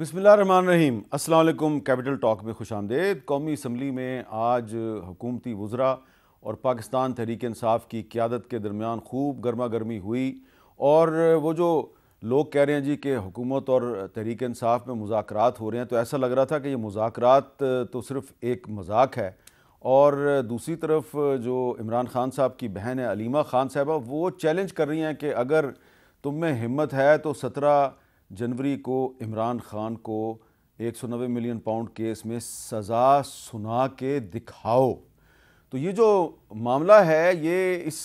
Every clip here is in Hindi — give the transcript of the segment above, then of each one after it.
बिस्मिल्लाहिर्रहमानिर्रहीम। अस्सलाम वालेकुम। कैपिटल टॉक में खुश आमदेद। कौमी असम्बली में आज हुकूमती वज़रा और पाकिस्तान तहरीक इंसाफ की क़यादत के दरमियान खूब गर्मा गर्मी हुई। और वो जो लोग कह रहे हैं जी कि हुकूमत और तहरीक इंसाफ में मुज़ाकरात हो रहे हैं, तो ऐसा लग रहा था कि ये मुज़ाकरात तो सिर्फ़ एक मजाक है। और दूसरी तरफ जो इमरान खान साहब की बहन है अलीमा खान साहबा, वो चैलेंज कर रही हैं कि अगर तुम में हिम्मत है तो 17 जनवरी को इमरान खान को 190 मिलियन पाउंड केस में सज़ा सुना के दिखाओ। तो ये जो मामला है, ये इस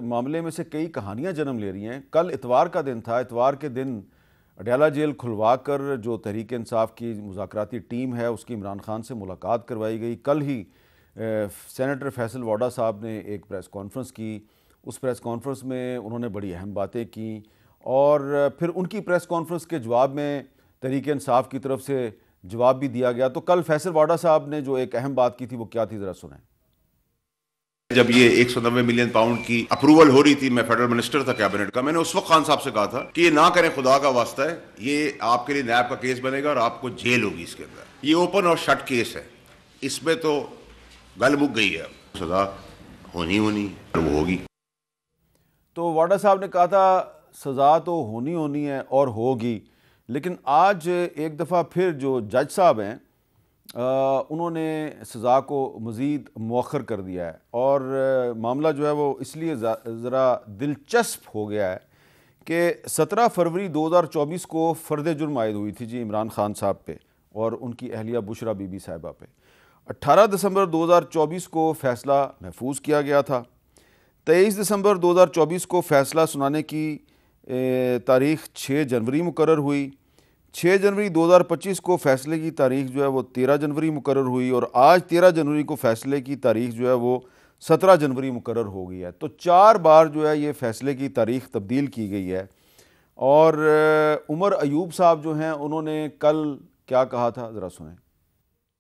मामले में से कई कहानियां जन्म ले रही हैं। कल इतवार का दिन था। इतवार के दिन अडयाला जेल खुलवा कर जो तहरीक इंसाफ की मुज़ाकराती टीम है उसकी इमरान खान से मुलाकात करवाई गई। कल ही सेनेटर फैसल वाडा साहब ने एक प्रेस कॉन्फ्रेंस की। उस प्रेस कॉन्फ्रेंस में उन्होंने बड़ी अहम बातें की और फिर उनकी प्रेस कॉन्फ्रेंस के जवाब में तहरीक इंसाफ की तरफ से जवाब भी दिया गया। तो कल फैसल वाडा साहब ने जो एक अहम बात की थी वो क्या थी, ज़रा सुनें। जब ये 190 मिलियन पाउंड की अप्रूवल हो रही थी, मैं फेडरल मिनिस्टर था कैबिनेट का, मैंने उस वक्त खान साहब से कहा था कि ये ना करें, खुदा का वास्ता है, ये आपके लिए नैब का केस बनेगा और आपको जेल होगी इसके अंदर। ये ओपन और शट केस है, इसमें तो गल मुक गई है, सजा होनी तो वो होगी। तो वाडा साहब ने कहा था सज़ा तो होनी है और होगी, लेकिन आज एक दफ़ा फिर जो जज साहब हैं उन्होंने सज़ा को मज़ीद मौखर कर दिया है। और मामला जो है वो इसलिए ज़रा दिलचस्प हो गया है कि 17 फरवरी 2024 को फ़र्द जुर्म आयद हुई थी जी इमरान खान साहब पे और उनकी अहलिया बुशरा बीबी साहिबा पे। 18 दिसंबर 2024 को फ़ैसला महफूज किया गया था। 23 दिसंबर 2024 को फ़ैसला सुनाने की तारीख़ 6 जनवरी मुकर्रर हुई। 6 जनवरी 2025 को फ़ैसले की तारीख़ जो है वो 13 जनवरी मुकर्रर हुई और आज 13 जनवरी को फ़ैसले की तारीख़ जो है वो 17 जनवरी मुकर्रर हो गई है। तो 4 बार जो है ये फ़ैसले की तारीख़ तब्दील की गई है। और उमर अयूब साहब जो हैं उन्होंने कल क्या कहा था, ज़रा सुनें।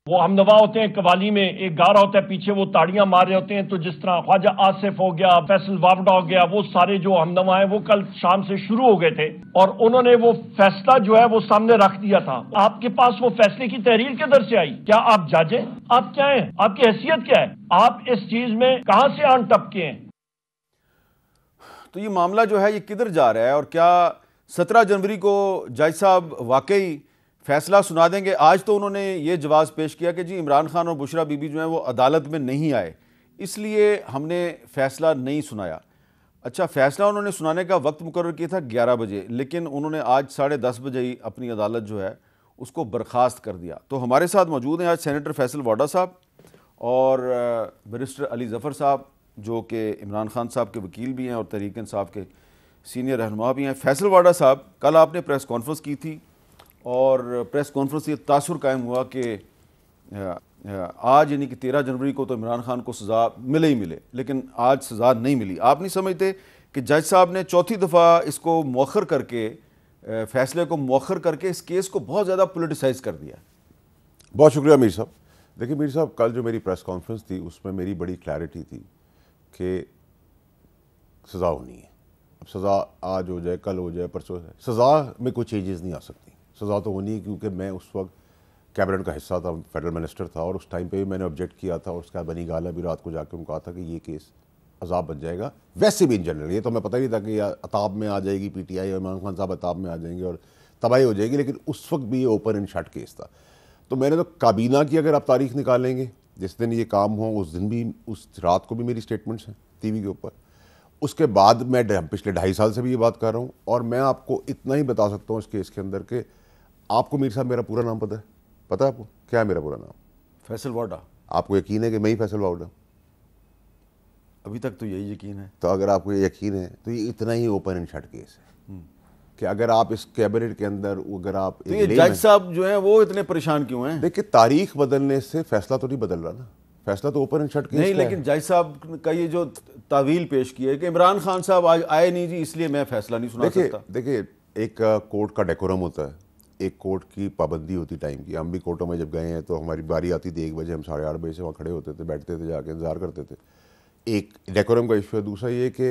वो हमनवा होते हैं कवाली में, एक गा रहा होता है, पीछे वो ताड़ियां मार रहे होते हैं। तो जिस तरह ख्वाजा आसिफ हो गया, फैसल वावडा हो गया, वो सारे जो हमनवा है वो कल शाम से शुरू हो गए थे और उन्होंने वो फैसला जो है वो सामने रख दिया था। आपके पास वो फैसले की तहरीर किधर से आई? क्या आप जज हैं? आप क्या हैं? आपकी हैसियत क्या है? आप इस चीज में कहां से आन टपके हैं? तो ये मामला जो है ये किधर जा रहा है और क्या 17 जनवरी को जज साहब वाकई फैसला सुना देंगे? आज तो उन्होंने ये जवाब पेश किया कि जी इमरान खान और बुशरा बीबी जो हैं वो अदालत में नहीं आए, इसलिए हमने फ़ैसला नहीं सुनाया। अच्छा, फ़ैसला उन्होंने सुनाने का वक्त मुकर्रर किया था 11 बजे, लेकिन उन्होंने आज 10:30 बजे ही अपनी अदालत जो है उसको बर्खास्त कर दिया। तो हमारे साथ मौजूद हैं आज सेनेटर फैसल वाडा साहब और बैरिस्टर अली ज़फ़र साहब जो कि इमरान खान साहब के वकील भी हैं और तहरीक इंसाफ के सीनियर रहनुमा भी हैं। फैसल वाडा साहब, कल आपने प्रेस कॉन्फ्रेंस की थी और प्रेस कॉन्फ्रेंस से तासुर कायम हुआ कि आज यानी कि 13 जनवरी को तो इमरान खान को सज़ा मिले ही मिले, लेकिन आज सज़ा नहीं मिली। आप नहीं समझते कि जज साहब ने चौथी दफ़ा इसको मौखर करके, फ़ैसले को मौखर करके इस केस को बहुत ज़्यादा पोलिटिसाइज़ कर दिया? बहुत शुक्रिया मीर साहब। देखिए मीर साहब, कल जो मेरी प्रेस कॉन्फ्रेंस थी उसमें मेरी बड़ी क्लैरिटी थी कि सज़ा होनी है। अब सज़ा आज हो जाए, कल हो जाए, परसों हो जाए, सज़ा में कोई चेंजेस नहीं आ सकती। सज़ा तो होनी है क्योंकि मैं उस वक्त कैबिनेट का हिस्सा था, फेडरल मिनिस्टर था और उस टाइम पे भी मैंने ऑब्जेक्ट किया था और उसके बाद बनी गाला भी रात को जाकर उनको कहा था कि ये केस अजाब बन जाएगा। वैसे भी इन जनरल ये तो मैं पता नहीं था कि अताब में आ जाएगी पीटीआई और इमरान खान साहब अताब में आ जाएंगे और तबाही हो जाएगी, लेकिन उस वक्त भी ये ओपन एंड शट केस था। तो मैंने तो काबीना की अगर आप तारीख निकालेंगे, जिस दिन ये काम हो उस दिन भी, उस रात को भी मेरी स्टेटमेंट्स हैं टीवी के ऊपर। उसके बाद मैं पिछले 2.5 साल से भी ये बात कर रहा हूँ और मैं आपको इतना ही बता सकता हूँ इस केस के अंदर के आपको मीर साहब मेरा पूरा नाम पता है? पता है आपको क्या है मेरा पूरा नाम? फैसल वाडा। आपको यकीन है कि मैं ही फैसल वाडा? अभी तक तो यही यकीन है। तो अगर आपको ये यकीन है तो ये इतना ही ओपन एंड शट केस है कि अगर आप इस कैबिनेट के अंदर अगर आप तो ये जज साहब जो हैं वो इतने परेशान क्यों हैं? देखिए, तारीख बदलने से फैसला तो नहीं बदल रहा ना, फैसला तो ओपन एंड शट केस नहीं, लेकिन जज साहब का ये जो तावील पेश की है कि इमरान खान साहब आज आए नहीं जी इसलिए मैं फैसला नहीं सुना सकता। देखिए, एक कोर्ट का डेकोरम होता है, एक कोर्ट की पाबंदी होती टाइम की। हम भी कोर्टों में जब गए हैं तो हमारी बारी आती थी 1 बजे, हम 8:30 बजे से वहाँ खड़े होते थे, बैठते थे, जाके इंतजार करते थे। एक डेकोरम का इशू है। दूसरा ये कि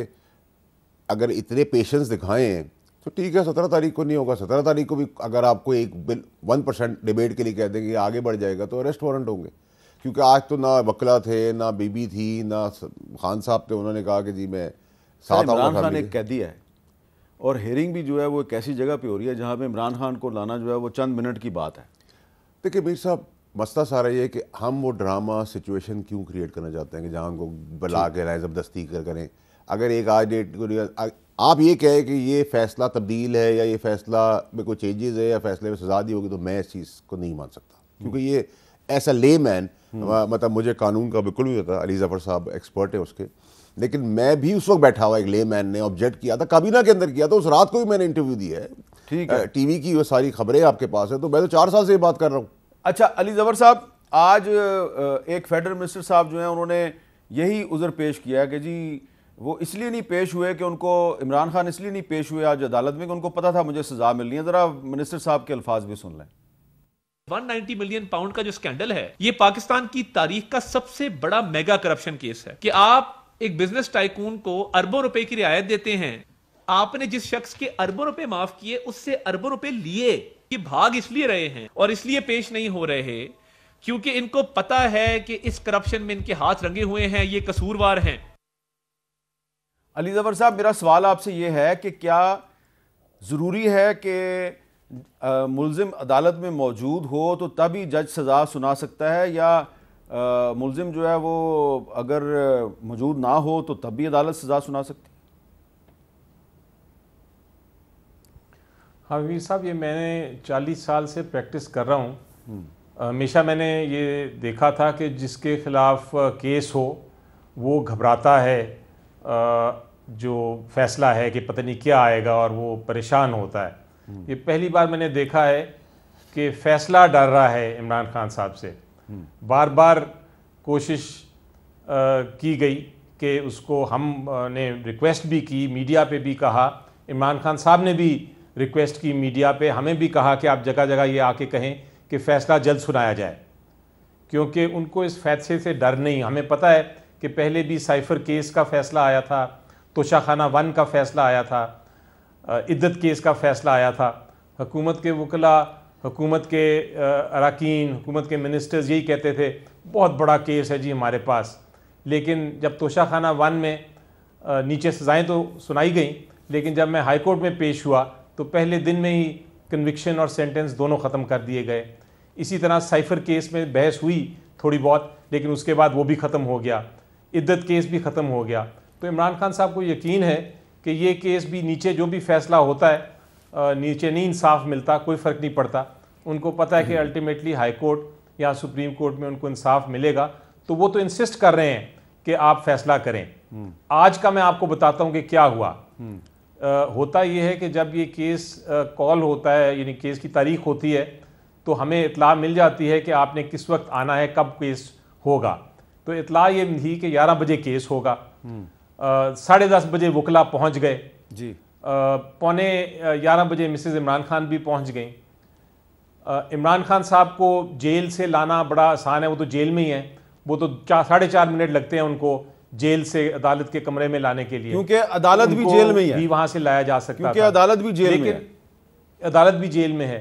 अगर इतने पेशेंस दिखाएं तो ठीक है, 17 तारीख को नहीं होगा, 17 तारीख को भी अगर आपको एक बिल 1% डिबेट के लिए कह देंगे आगे बढ़ जाएगा तो अरेस्ट वारंट होंगे। क्योंकि आज तो ना वकला थे, ना बीबी थी, ना खान साहब थे, उन्होंने कहा कि जी मैं साथ आऊँगा। इमरान खान एक कैदी है और हेयरिंग भी जो है वो एक ऐसी जगह पे हो रही है जहाँ पे इमरान खान को लाना जो है वो चंद मिनट की बात है। देखिए मीर साहब, मसला सारा ये है कि हम वो ड्रामा सिचुएशन क्यों क्रिएट करना चाहते हैं कि जहाँ उनको बुला के लाएं, ज़बरदस्ती करें। अगर एक आज डेट को आप ये कहें कि ये फ़ैसला तब्दील है या ये फ़ैसला में कोई चेंजेस है या फैसले में सजा दी होगी, तो मैं इस चीज़ को नहीं मान सकता। क्योंकि ये ऐसा ले मैन, मतलब मुझे कानून का बिल्कुल भी पता, अली ज़फ़र साहब एक्सपर्ट है उसके, लेकिन मैं भी उस वक्त बैठा हुआ एक ले मैन ने ऑब्जेक्ट किया था, काबीना के अंदर किया था, उस रात को भी मैंने इंटरव्यू दिया है। ठीक है, टीवी की वो सारी खबरें आपके पास है, तो मैं तो 4 साल से ये बात कर रहा हूँ। अच्छा अली ज़फ़र साहब, आज एक फेडरल मिनिस्टर साहब जो हैं उन्होंने यही उज़र पेश किया कि जी वो इसलिए नहीं पेश हुए कि उनको इमरान खान इसलिए नहीं पेश हुए आज अदालत में कि उनको पता था मुझे सजा मिलनी है। ज़रा मिनिस्टर साहब के अल्फाज भी सुन लें। 190 मिलियन पाउंड का जो स्कैंडल है, ये पाकिस्तान की तारीख का सबसे बड़ा मेगा करप्शन केस है कि आप एक बिजनेस टाइकून को अरबों रुपए की रियायत देते हैं। आपने जिस शख्स के अरबों रुपए माफ किए उससे अरबों रुपए लिए। ये भाग इसलिए रहे हैं और इसलिए पेश नहीं हो रहे क्योंकि इनको पता है कि इस करप्शन में इनके हाथ रंगे हुए हैं, ये कसूरवार हैं। अली ज़फ़र साहब, मेरा सवाल आपसे ये है कि क्या ज़रूरी है कि मुल्ज़िम अदालत में मौजूद हो तो तभी जज सज़ा सुना सकता है, या मुल्ज़िम जो है वो अगर मौजूद ना हो तो तब भी अदालत सज़ा सुना सकती है? हाँ वीर साहब, ये मैंने 40 साल से प्रैक्टिस कर रहा हूँ। हमेशा मैंने ये देखा था कि जिसके ख़िलाफ़ केस हो वो घबराता है, जो फ़ैसला है कि पता नहीं क्या आएगा, और वो परेशान होता है। ये पहली बार मैंने देखा है कि फ़ैसला डर रहा है इमरान खान साहब से। बार बार कोशिश की गई कि उसको हमने रिक्वेस्ट भी की, मीडिया पे भी कहा, इमरान खान साहब ने भी रिक्वेस्ट की मीडिया पे, हमें भी कहा कि आप जगह जगह ये आके कहें कि फ़ैसला जल्द सुनाया जाए, क्योंकि उनको इस फैसले से डर नहीं। हमें पता है कि पहले भी साइफर केस का फ़ैसला आया था, तोशाखाना 1 का फ़ैसला आया था, इद्दत केस का फ़ैसला आया था। हुकूमत के वकला, हुकूमत के अरकान, हुकूमत के मिनिस्टर्स यही कहते थे बहुत बड़ा केस है जी हमारे पास। लेकिन जब तोशाखाना 1 में नीचे सज़ाएँ तो सुनाई गई, लेकिन जब मैं हाई कोर्ट में पेश हुआ तो पहले दिन में ही कन्विक्शन और सेंटेंस दोनों ख़त्म कर दिए गए। इसी तरह साइफर केस में बहस हुई थोड़ी बहुत, लेकिन उसके बाद वो भी ख़त्म हो गया, इद्दत केस भी ख़त्म हो गया। तो इमरान खान साहब को यकीन है कि ये केस भी नीचे जो भी फ़ैसला होता है, नीचे नहीं इंसाफ मिलता, कोई फ़र्क नहीं पड़ता। उनको पता है कि अल्टीमेटली हाई कोर्ट या सुप्रीम कोर्ट में उनको इंसाफ मिलेगा, तो वो तो इंसिस्ट कर रहे हैं कि आप फैसला करें। आज का मैं आपको बताता हूँ कि क्या हुआ। होता यह है कि जब ये केस कॉल होता है, यानी केस की तारीख होती है, तो हमें इतला मिल जाती है कि आपने किस वक्त आना है, कब केस होगा। तो इतला ये थी कि 11 बजे केस होगा। 10:30 बजे वकला पहुंच गए जी। 11:15 बजे मिसेज इमरान खान भी पहुंच गई। इमरान खान साहब को जेल से लाना बड़ा आसान है, वो तो जेल में ही है। वो तो 4.5 मिनट लगते हैं उनको जेल से अदालत के कमरे में लाने के लिए, क्योंकि अदालत भी जेल में ही है, भी वहां से लाया जा सकता था, क्योंकि अदालत भी जेल में है। अदालत भी जेल में है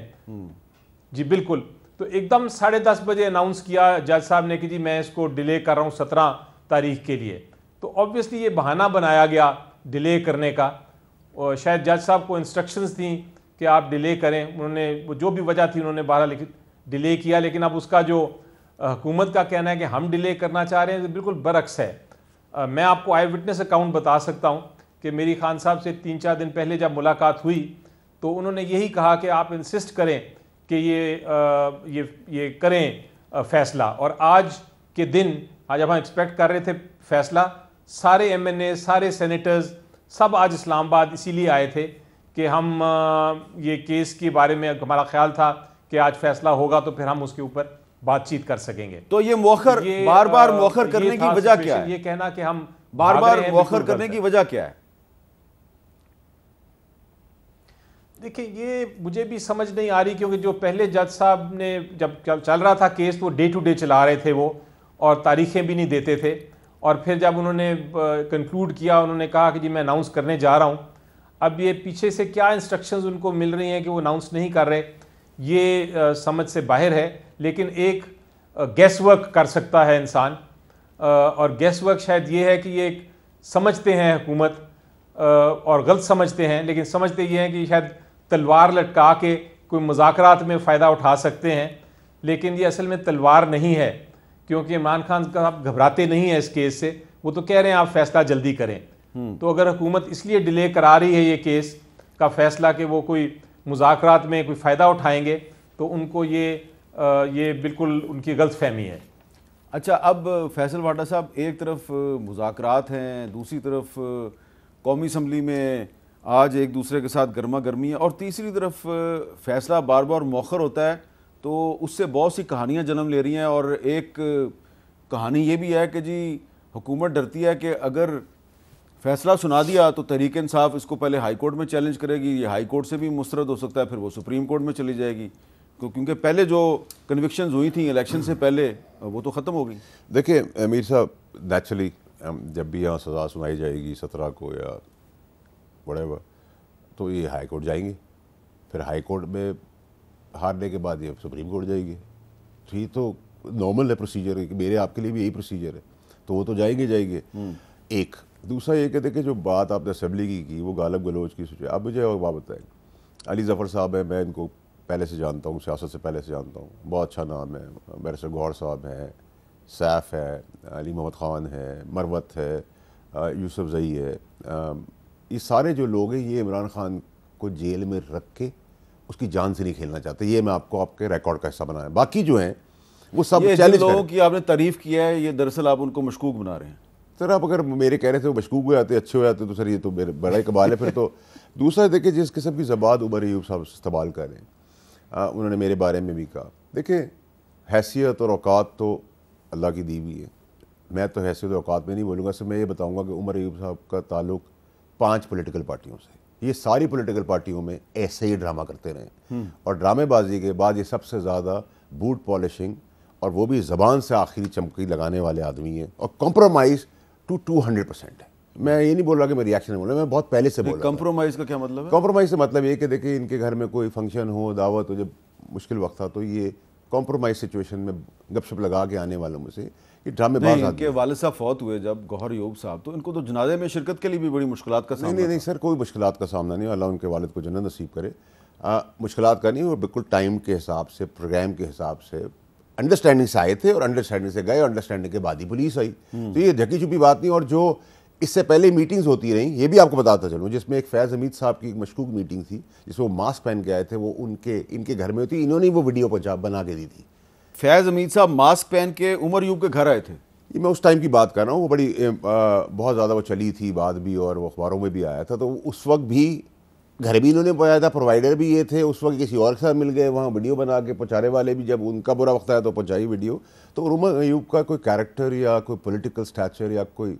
जी, बिल्कुल। तो एकदम 10:30 बजे अनाउंस किया जज साहब ने कि जी मैं इसको डिले कर रहा हूँ 17 तारीख के लिए। तो ऑब्वियसली ये बहाना बनाया गया डिले करने का, और शायद जज साहब को इंस्ट्रक्शंस थी कि आप डिले करें। उन्होंने जो भी वजह थी उन्होंने 12 डिले किया। लेकिन अब उसका जो हुकूमत का कहना है कि हम डिले करना चाह रहे हैं, तो बिल्कुल बरअक्स है। मैं आपको आई विटनेस अकाउंट बता सकता हूं कि मेरी खान साहब से 3-4 दिन पहले जब मुलाकात हुई तो उन्होंने यही कहा कि आप इंसिस्ट करें कि ये करें फैसला। और आज के दिन, आज हम एक्सपेक्ट कर रहे थे फैसला, सारे MNA, सारे सेनेटर्स सब आज इस्लामाबाद इसीलिए आए थे कि हम ये केस के बारे में हमारा ख्याल था कि आज फैसला होगा तो फिर हम उसके ऊपर बातचीत कर सकेंगे। तो ये मौखर बार बार मौखर करने की वजह क्या है? ये कहना कि हम बार बार मौखर करने की वजह क्या है? देखिए, ये मुझे भी समझ नहीं आ रही, क्योंकि जो पहले जज साहब ने जब चल रहा था केस, वो डे टू डे चला रहे थे वो, और तारीखें भी नहीं देते थे। और फिर जब उन्होंने कंक्लूड किया, उन्होंने कहा कि जी मैं अनाउंस करने जा रहा हूँ, अब ये पीछे से क्या इंस्ट्रक्शंस उनको मिल रही हैं कि वो अनाउंस नहीं कर रहे, ये समझ से बाहर है। लेकिन एक गैस वर्क कर सकता है इंसान, और गैस वर्क शायद ये है कि ये समझते हैं हुकूमत, और गलत समझते हैं, लेकिन समझते ये हैं कि शायद तलवार लटका के कोई मुज़ाकरात में फ़ायदा उठा सकते हैं। लेकिन ये असल में तलवार नहीं है, क्योंकि इमरान खान का आप घबराते नहीं हैं इस केस से। वो तो कह रहे हैं आप फैसला जल्दी करें। तो अगर हुकूमत इसलिए डिले करा रही है ये केस का फैसला कि वो कोई मुज़ाकरात में कोई फ़ायदा उठाएंगे, तो उनको ये बिल्कुल उनकी गलत फहमी है। अच्छा, अब फैसल वाटा साहब, एक तरफ मुज़ाकरात हैं, दूसरी तरफ कौमी असम्बली में आज एक दूसरे के साथ गर्मा गर्मी है, और तीसरी तरफ फैसला बार बार मौखर होता है, तो उससे बहुत सी कहानियाँ जन्म ले रही हैं। और एक कहानी ये भी है कि जी हुकूमत डरती है कि अगर फैसला सुना दिया तो तहरीक इंसाफ इसको पहले हाई कोर्ट में चैलेंज करेगी, ये हाई कोर्ट से भी मुस्तरद हो सकता है, फिर वो सुप्रीम कोर्ट में चली जाएगी, क्योंकि पहले जो कन्विक्शंस हुई थी इलेक्शन से पहले वो तो ख़त्म हो गई। देखिए अमीर साहब, नेचुरली जब भी यहाँ सज़ा सुनाई जाएगी 17 को या व्हाटएवर, तो ये हाई कोर्ट जाएंगे, फिर हाई कोर्ट में हारने के बाद ये सुप्रीम कोर्ट जाएगी। तो ये तो नॉर्मल है प्रोसीजर है, मेरे आपके लिए भी यही प्रोसीजर है, तो वो तो जाएंगे। एक दूसरा ये कि देखिए जो बात आपने असेंबली की वो गालब गलोच की सोचे। अब मुझे और बात बताएं, अली ज़फ़र साहब है, मैं इनको पहले से जानता हूँ, सियासत से पहले से जानता हूँ, बहुत अच्छा नाम है। बैरिस्टर गौहर साहब हैं, सैफ है, अली मोहम्मद ख़ान है, मरवत है, यूसुफ ज़ई है, ये सारे जो लोग हैं ये इमरान खान को जेल में रख के उसकी जान से नहीं खेलना चाहते। ये मैं आपको आपके रिकॉर्ड का हिस्सा बनाया। बाकी जो हैं वो सब चैलेंज लोगों की आपने तारीफ़ किया है, ये दरअसल आप उनको मशकूक बना रहे हैं। सर आप अगर मेरे कह रहे थे वो मशकूक हो जाते, अच्छे हो जाते, तो सर ये तो मेरे बड़ा ही कमाल है फिर तो। दूसरा देखिए जिस किस्म की ज़बान उमर अयूब साहब इस्तेमाल कर रहे हैं, उन्होंने मेरे बारे में भी कहा। देखिए हैसियत और औकात तो अल्लाह की दी हुई है, मैं तो हैसियत और औकात में नहीं बोलूँगा। सिर्फ मैं ये बताऊँगा कि उमर अयूब साहब का ताल्लुक 5 पॉलिटिकल पार्टियों से, ये सारी पॉलिटिकल पार्टियों में ऐसे ही ड्रामा करते रहे, और ड्रामेबाजी के बाद ये सबसे ज़्यादा बूट पॉलिशिंग, और वो भी ज़बान से आखिरी चमकी लगाने वाले आदमी हैं, और कॉम्प्रोमाइज़ टू 200% है। मैं ये नहीं बोल रहा कि मैं रिएक्शन बोल रहा, मैं बहुत पहले से बोल रहा। कॉम्प्रोमाइज़ का क्या मतलब है? कॉम्प्रोमाइज़ से मतलब ये कि देखिए इनके घर में कोई फंक्शन हो, दावत हो, जब मुश्किल वक्त था तो ये कॉम्प्रोमाइज़ सिचुएशन में गपशप लगा के आने वालों में से ये ड्रामेबाज। इनके वालिद साहब फौत हुए जब, गौहर अयूब साहब, तो इनको तो जनाजे में शिरकत के लिए भी बड़ी मुश्किलात का सामना। नहीं सर, कोई मुश्किलात का सामना नहीं, अल्लाह उनके वालिद को जन्नत नसीब करे। मुश्किलात का नहीं, और बिल्कुल टाइम के हिसाब से, प्रोग्राम के हिसाब से, अंडरस्टैंडिंग से आए थे, और अंडरस्टैंडिंग से गए, और अंडरस्टैंडिंग के बाद ही पुलिस आई। तो ये ढकी छुपी बात नहीं। और जो इससे पहले मीटिंग्स होती रहीं, ये भी आपको बताता चलूँ, जिसमें एक फैज़ हमीद साहब की एक मशकूक मीटिंग थी जिसमें वो मास्क पहन के आए थे, वो इनके घर में होती, इन्होंने वो वीडियो पंजाब बना के दी थी। फैज़ हमीद साहब मास्क पहन के उमर अयूब के घर आए थे? ये मैं उस टाइम की बात कर रहा हूँ, वो बड़ी बहुत ज़्यादा वो चली थी बात भी, और वो अखबारों में भी आया था। तो उस वक्त भी घर भी इन्होंने पहुँचाया था, प्रोवाइडर भी ये थे। उस वक्त किसी और के साथ मिल गए, वहाँ वीडियो बना के पहुँचाने वाले भी, जब उनका बुरा वक्त आया तो पहुँचाई वीडियो। तो उमर अयूब का कोई कैरेक्टर या कोई पॉलिटिकल स्टैचर या कोई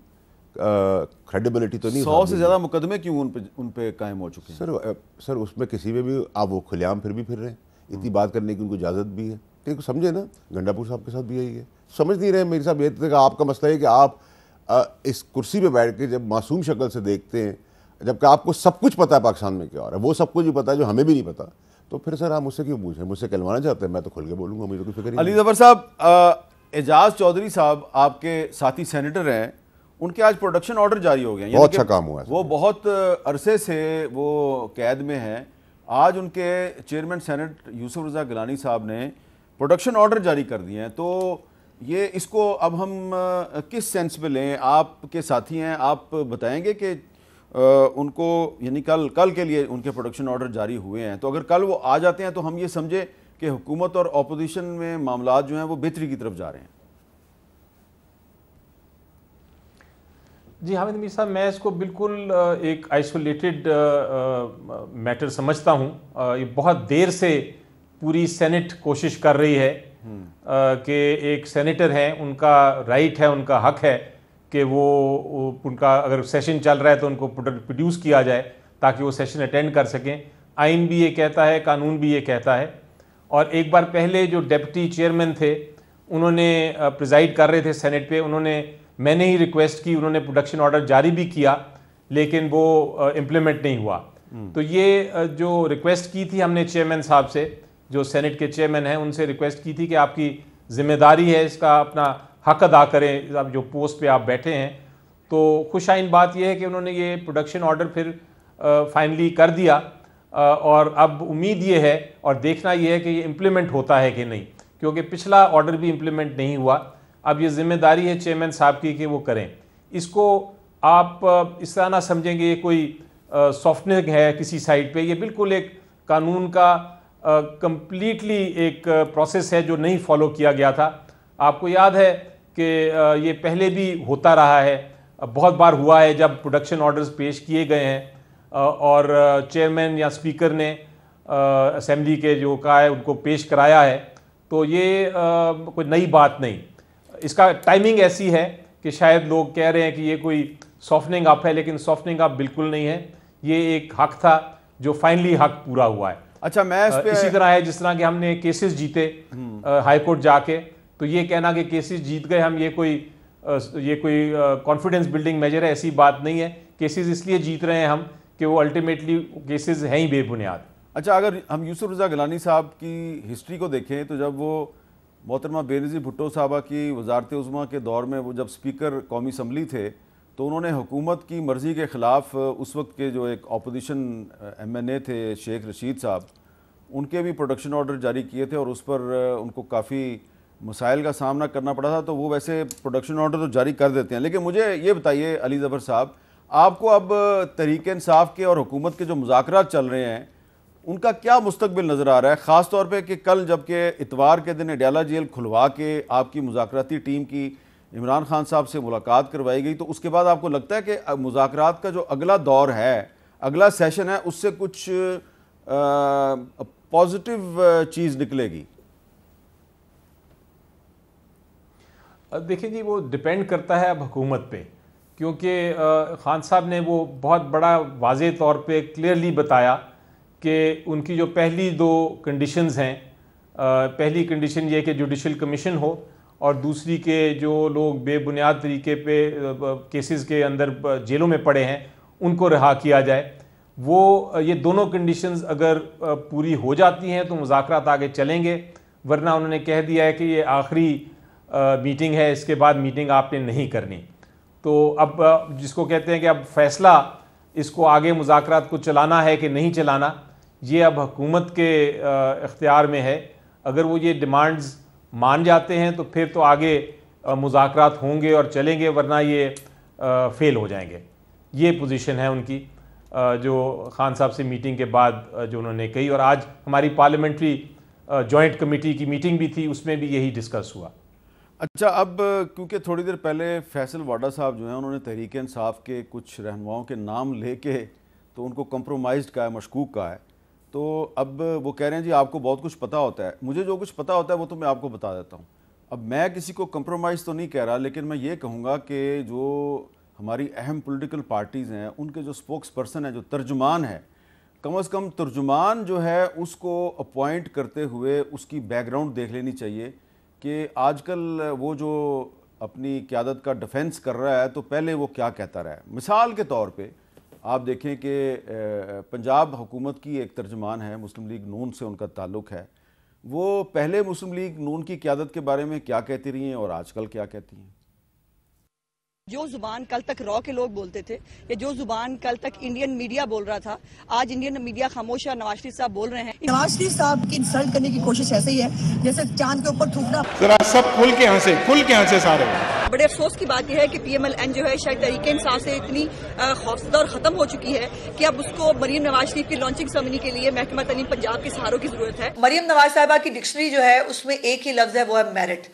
क्रेडिबिलिटी तो नहीं। 100 से ज़्यादा मुकदमे क्यों उन पे कायम हो चुके हैं? सर उसमें किसी में भी आप वो खुलेआम फिर भी फिर रहे हैं, इतनी बात करने की उनको इजाज़त भी है। ठीक समझे ना, गंडापुर साहब के साथ भी यही है, समझ नहीं रहे मेरे साहब। ये आपका मसला है कि आप इस कुर्सी पे बैठ के जब मासूम शक्ल से देखते हैं, जबकि आपको सब कुछ पता है पाकिस्तान में क्या हो रहा है, वो सब कुछ भी पता है जो हमें भी नहीं पता, तो फिर सर आप मुझसे क्यों पूछें? मुझसे कहलवाना चाहते हैं, मैं तो खुल के बोलूँगा, मुझे कोई फिक्र नहीं। अली ज़फ़र साहब, एजाज चौधरी साहब आपके साथी सेनेटर हैं, उनके आज प्रोडक्शन ऑर्डर जारी हो गए। बहुत अच्छा काम हुआ है। वो बहुत अरसे से वो कैद में हैं। आज उनके चेयरमैन सेनेट यूसुफ रज़ा गिलानी साहब ने प्रोडक्शन ऑर्डर जारी कर दिए हैं। तो ये इसको अब हम किस सेंस में लें? आपके साथी हैं, आप बताएंगे कि उनको यानी कल के लिए उनके प्रोडक्शन ऑर्डर जारी हुए हैं, तो अगर कल वो आ जाते हैं तो हम ये समझे कि हुकूमत और अपोजिशन में मामलात जो हैं वो बेहतरी की तरफ जा रहे हैं। जी हामिद मीर साहब, मैं इसको बिल्कुल एक आइसोलेटेड मैटर समझता हूँ। ये बहुत देर से पूरी सेनेट कोशिश कर रही है कि एक सेनेटर हैं, उनका राइट है, उनका हक है कि वो उनका अगर सेशन चल रहा है तो उनको प्रोड्यूस किया जाए ताकि वो सेशन अटेंड कर सकें। आइन भी ये कहता है, कानून भी ये कहता है। और एक बार पहले जो डेप्टी चेयरमैन थे, उन्होंने प्रिजाइड कर रहे थे सेनेट पे, मैंने ही रिक्वेस्ट की, उन्होंने प्रोडक्शन ऑर्डर जारी भी किया, लेकिन वो इम्प्लीमेंट नहीं हुआ। तो ये जो रिक्वेस्ट की थी हमने चेयरमैन साहब से, जो सेनेट के चेयरमैन हैं, उनसे रिक्वेस्ट की थी कि आपकी जिम्मेदारी है, इसका अपना हक अदा करें, आप जो पोस्ट पे आप बैठे हैं। तो खुशाइन बात यह है कि उन्होंने ये प्रोडक्शन ऑर्डर फिर फाइनली कर दिया, और अब उम्मीद ये है और देखना ये है कि ये इम्प्लीमेंट होता है कि नहीं, क्योंकि पिछला ऑर्डर भी इम्प्लीमेंट नहीं हुआ। अब ये जिम्मेदारी है चेयरमैन साहब की कि वो करें। इसको आप इस तरह ना समझेंगे ये कोई सॉफ्टनिंग है किसी साइड पे, ये बिल्कुल एक कानून का कंप्लीटली एक प्रोसेस है जो नहीं फॉलो किया गया था। आपको याद है कि ये पहले भी होता रहा है, बहुत बार हुआ है जब प्रोडक्शन ऑर्डर्स पेश किए गए हैं और चेयरमैन या स्पीकर ने असेंबली के जो कहा है उनको पेश कराया है। तो ये कोई नई बात नहीं, इसका टाइमिंग ऐसी है कि शायद लोग कह रहे हैं कि ये कोई सॉफ्टनिंग अप है, लेकिन सॉफ्टनिंग अप बिल्कुल नहीं है। ये एक हक था जो फाइनली हक पूरा हुआ है। अच्छा, मैं इसी तरह है जिस तरह कि हमने केसेस जीते हाई कोर्ट जाके, तो ये कहना कि केसेस जीत गए हम, ये कोई कॉन्फिडेंस बिल्डिंग मेजर है, ऐसी बात नहीं है। केसेस इसलिए जीत रहे हैं हम कि वो अल्टीमेटली केसेस हैं ही बेबुनियाद। अच्छा, अगर हम यूसुफ रज़ा गिलानी साहब की हिस्ट्री को देखें तो जब वो मोहतरमा बेनज़ीर भुट्टो साहबा की वज़ारत उज़्मा के दौर में वो जब स्पीकर कौमी असम्बली थे, तो उन्होंने हुकूमत की मर्ज़ी के ख़िलाफ़ उस वक्त के जो एक अपोजिशन MNA थे शेख रशीद साहब, उनके भी प्रोडक्शन ऑर्डर जारी किए थे और उस पर उनको काफ़ी मसाइल का सामना करना पड़ा था। तो वो वैसे प्रोडक्शन ऑर्डर तो जारी कर देते हैं, लेकिन मुझे ये बताइए अली ज़फ़र साहब, आपको अब तहरीक इंसाफ के और हुकूमत के जो मुज़ाकरात चल रहे हैं उनका क्या मुस्तकबिल नज़र आ रहा है, ख़ास तौर पे कि कल जबकि इतवार के दिन अडयाला जेल खुलवा के आपकी मुज़ाकराती टीम की इमरान खान साहब से मुलाकात करवाई गई, तो उसके बाद आपको लगता है कि मुज़ाकरात का जो अगला दौर है, अगला सेशन है, उससे कुछ पॉजिटिव चीज़ निकलेगी? देखिए जी, वो डिपेंड करता है अब हुकूमत पे, क्योंकि खान साहब ने वो बहुत बड़ा वाज़ेह तौर पे क्लियरली बताया कि उनकी जो पहली दो कंडीशंस हैं, पहली कंडीशन ये कि जुडिशल कमीशन हो और दूसरी के जो लोग बेबुनियाद तरीके पे केसेस के अंदर जेलों में पड़े हैं उनको रिहा किया जाए। वो ये दोनों कंडीशंस अगर पूरी हो जाती हैं तो मुज़ाकरात आगे चलेंगे, वरना उन्होंने कह दिया है कि ये आखिरी मीटिंग है, इसके बाद मीटिंग आपने नहीं करनी। तो अब जिसको कहते हैं कि अब फैसला इसको आगे मुज़ाकरात को चलाना है कि नहीं चलाना, ये अब हुकूमत के इख्तियार में है। अगर वो ये डिमांड्स मान जाते हैं तो फिर तो आगे मुज़ाकरात होंगे और चलेंगे, वरना ये फेल हो जाएंगे। ये पोजीशन है उनकी, जो खान साहब से मीटिंग के बाद जो उन्होंने कही। और आज हमारी पार्लियामेंट्री जॉइंट कमेटी की मीटिंग भी थी, उसमें भी यही डिस्कस हुआ। अच्छा, अब क्योंकि थोड़ी देर पहले फैसल वाडा साहब जो हैं उन्होंने तहरीक इंसाफ के कुछ रहनुमाओं के नाम लेके तो उनको कंप्रोमाइज़्ड कहा है, मशकूक कहा है, तो अब वो कह रहे हैं जी आपको बहुत कुछ पता होता है। मुझे जो कुछ पता होता है वो तो मैं आपको बता देता हूँ। अब मैं किसी को कंप्रोमाइज़ तो नहीं कह रहा, लेकिन मैं ये कहूँगा कि जो हमारी अहम पॉलिटिकल पार्टीज़ हैं उनके जो स्पोक्स पर्सन है, जो तर्जुमान है, कम से कम तर्जुमान जो है उसको अपॉइंट करते हुए उसकी बैकग्राउंड देख लेनी चाहिए कि आजकल वो जो अपनी क़यादत का डिफेंस कर रहा है तो पहले वो क्या कहता रहा है। मिसाल के तौर पे आप देखें कि पंजाब हुकूमत की एक तर्जुमान है, मुस्लिम लीग नून से उनका ताल्लुक़ है, वो पहले मुस्लिम लीग नून की क़यादत के बारे में क्या कहती रही हैं और आजकल क्या कहती हैं। जो जुबान कल तक रॉ के लोग बोलते थे, या जो जुबान कल तक इंडियन मीडिया बोल रहा था, आज इंडियन मीडिया खामोश है। नवाज शरीफ साहब बोल रहे हैं। नवाज शरीफ साहब की इंसल्ट करने की कोशिश ऐसे ही है जैसे चांद के ऊपर थूकना। जरा सब खुल के हंसे सारे। बड़े अफसोस की बात यह है कि PMLN जो है शायद तहरीक इंसाफ से इतनी खौफजदा और खत्म हो चुकी है कि अब उसको मरियम नवाज शरीफ की लॉन्चिंग सेरेमनी के लिए महकमा तलीम पंजाब के सहारों की जरूरत है। मरियम नवाज साहिबा की डिक्शनरी जो है उसमें एक ही लफ्ज है, वो है मेरिट,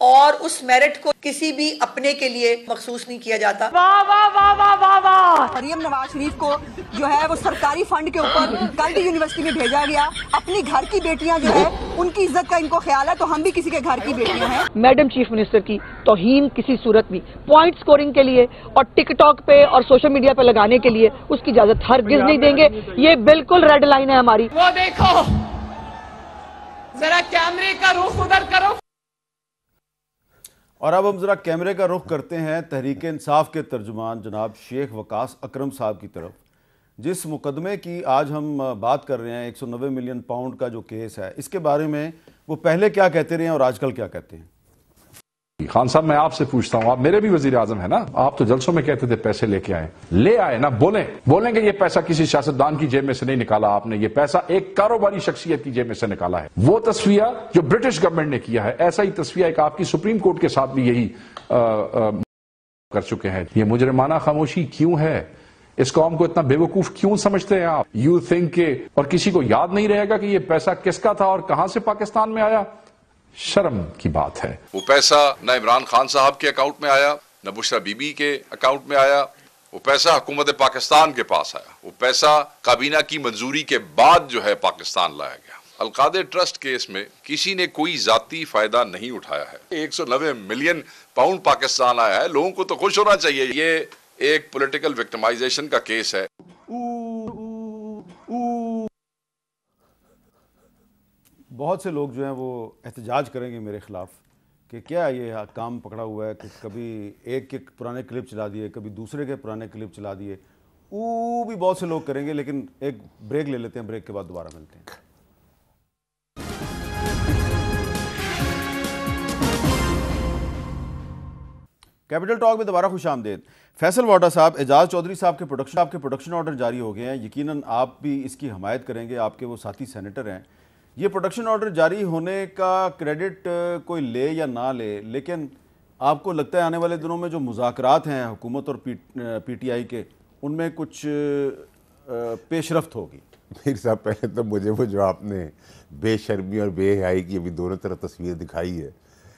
और उस मेरिट को किसी भी अपने के लिए मखसूस नहीं किया जाता। वाह वाह वाह वाह वाह वाह। मरियम नवाज शरीफ को जो है वो सरकारी फंड के ऊपर कल यूनिवर्सिटी में भेजा गया। अपनी घर की बेटियां जो है उनकी इज्जत का इनको ख्याल है, तो हम भी किसी के घर की बेटियां हैं। मैडम चीफ मिनिस्टर की तौहीन किसी सूरत भी पॉइंट स्कोरिंग के लिए और टिकटॉक पे और सोशल मीडिया पे लगाने के लिए उसकी इजाजत हरगिज नहीं देंगे। ये बिल्कुल रेड लाइन है हमारी। वो देखो जरा कैमरे का रुख उधर करो। और अब हम ज़रा कैमरे का रुख करते हैं तहरीक इंसाफ के तर्जुमान जनाब शेख वकास अकरम साहब की तरफ। जिस मुकदमे की आज हम बात कर रहे हैं, 190 मिलियन पाउंड का जो केस है, इसके बारे में वो पहले क्या कहते रहे हैं और आजकल क्या कहते हैं? खान साहब, मैं आपसे पूछता हूं, आप मेरे भी वजीर आजम है ना, आप तो जलसों में कहते थे पैसे लेके आए, ले आए ना, बोलेंगे ये पैसा किसी सियासतदान की जेब में से नहीं निकाला आपने, ये पैसा एक कारोबारी शख्सियत की जेब में से निकाला है। वो तस्वीर जो ब्रिटिश गवर्नमेंट ने किया है, ऐसा ही तस्वीर एक आपकी सुप्रीम कोर्ट के साथ भी यही कर चुके हैं। ये मुजरिमाना खामोशी क्यों है? इस कौम को इतना बेवकूफ क्यों समझते हैं आप? यू थिंक के और किसी को याद नहीं रहेगा कि ये पैसा किसका था और कहां से पाकिस्तान में आया? शर्म की बात है। वो पैसा न इमरान खान साहब के अकाउंट में आया, न बुशरा बीबी के अकाउंट में आया, वो पैसा हुकूमत पाकिस्तान के पास आया, वो पैसा काबीना की मंजूरी के बाद जो है पाकिस्तान लाया गया। अलकादे ट्रस्ट केस में किसी ने कोई जाती फायदा नहीं उठाया है। 190 मिलियन पाउंड पाकिस्तान आया है, लोगों को तो खुश होना चाहिए। ये एक पॉलिटिकल विक्टिमाइजेशन का केस है। बहुत से लोग जो हैं वो एहतजाज करेंगे मेरे ख़िलाफ़ कि क्या ये काम पकड़ा हुआ है कि कभी एक के पुराने क्लिप चला दिए, कभी दूसरे के पुराने क्लिप चला दिए। वो भी बहुत से लोग करेंगे, लेकिन एक ब्रेक ले लेते हैं, ब्रेक के बाद दोबारा मिलते हैं। कैपिटल टॉक में दोबारा खुश आमदेद। फैसल वाडा साहब, एजाज चौधरी साहब के प्रोडक्शन ऑर्डर जारी हो गए हैं। यकीनन आप भी इसकी हमायत करेंगे, आपके वो साथी सेनेटर हैं। ये प्रोडक्शन ऑर्डर जारी होने का क्रेडिट कोई ले या ना ले, लेकिन आपको लगता है आने वाले दिनों में जो मुज़ाकरात हैं हुकूमत और पीटीआई के, उनमें कुछ पेशरफ होगी? मीर साहब, पहले तो मुझे वो जो आपने बेशर्मी और बेहयाई की अभी दोनों तरफ तस्वीर दिखाई है,